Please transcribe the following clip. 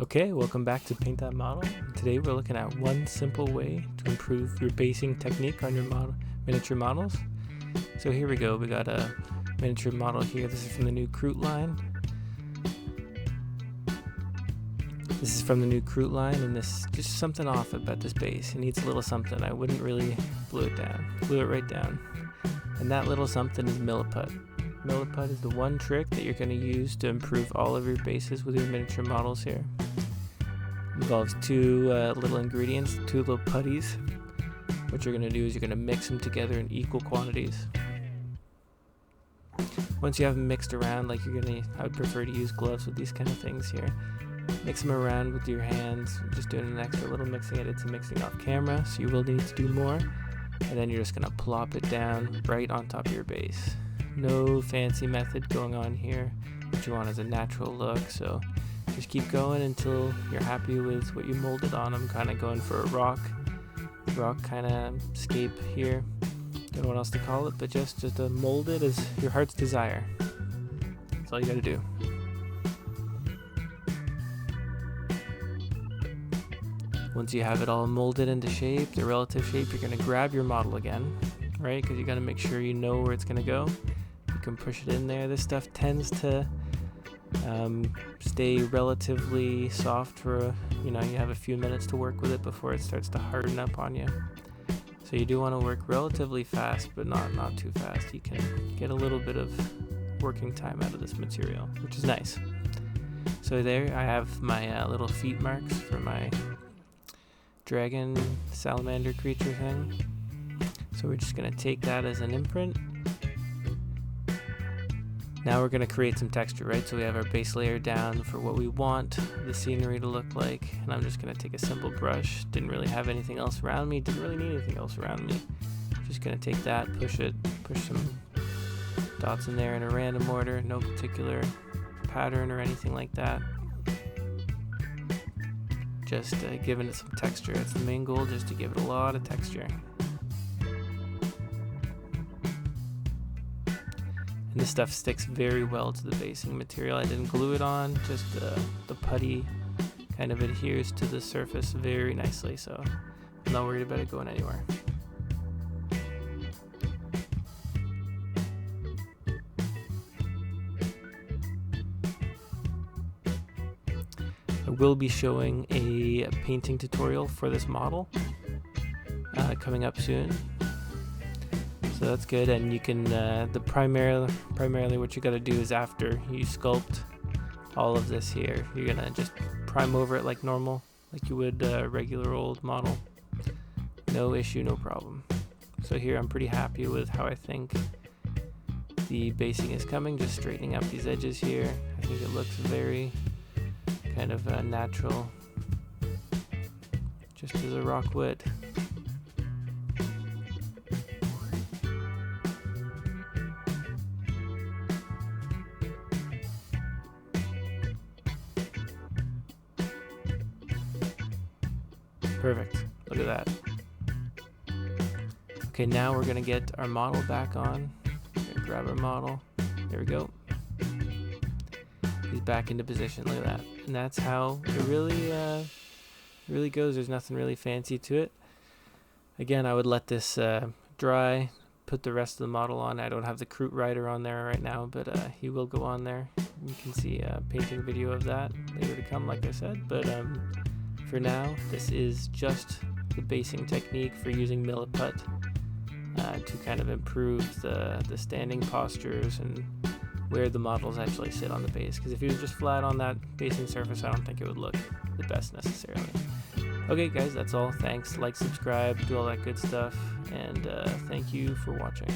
Okay, welcome back to Paint That Model. Today we're looking at one simple way to improve your basing technique on your miniature models. So here we go, we got a miniature model here. This is from the new Crute line. And this just something off about this base. It needs a little something. I wouldn't really glue it right down. And that little something is Milliput. Milliput is the one trick that you're going to use to improve all of your bases with your miniature models here. It involves two little ingredients, two little putties. What you're going to do is you're going to mix them together in equal quantities. Once you have them mixed around, I would prefer to use gloves with these kind of things here. Mix them around with your hands, just doing an extra little mixing. It's mixing off camera, so you will need to do more. And then you're just going to plop it down right on top of your base. No fancy method going on here. What you want is a natural look, so just keep going until you're happy with what you molded on. I'm kind of going for a rock kind of scape here. Don't know what else to call it, but just to mold it as your heart's desire. That's all you gotta do. Once you have it all molded into shape, the relative shape, you're gonna grab your model again, right? Because you gotta make sure you know where it's gonna go. You can push it in there. This stuff tends to stay relatively soft for, you have a few minutes to work with it before it starts to harden up on you. So you do want to work relatively fast, but not too fast. You can get a little bit of working time out of this material, which is nice. So there I have my little feet marks for my dragon salamander creature thing. So we're just going to take that as an imprint. Now we're going to create some texture, right? So we have our base layer down for what we want the scenery to look like. And I'm just going to take a simple brush. Didn't really have anything else around me. Didn't really need anything else around me. Just going to take that, push some dots in there in a random order. No particular pattern or anything like that. Just giving it some texture. That's the main goal, just to give it a lot of texture. And this stuff sticks very well to the basing material. I didn't glue it on, just the putty kind of adheres to the surface very nicely, so I'm not worried about it going anywhere. I will be showing a painting tutorial for this model coming up soon. So that's good, and you can primarily what you got to do is after you sculpt all of this here, you're gonna just prime over it like normal, like you would a regular old model. No issue, no problem. So here I'm pretty happy with how I think the basing is coming, just straightening up these edges here. I think it looks very kind of natural, just as a rock would. Perfect. Look at that. Okay, now we're gonna get our model back on. Grab our model. There we go. He's back into position. Look at that. And that's how it really goes. There's nothing really fancy to it. Again, I would let this dry. Put the rest of the model on. I don't have the Crute rider on there right now, but he will go on there. You can see a painting video of that later to come, like I said. But for now, this is just the basing technique for using Milliput to kind of improve the standing postures and where the models actually sit on the base. Because if you was just flat on that basing surface, I don't think it would look the best necessarily. Okay guys, that's all. Thanks. Like, subscribe, do all that good stuff, and thank you for watching.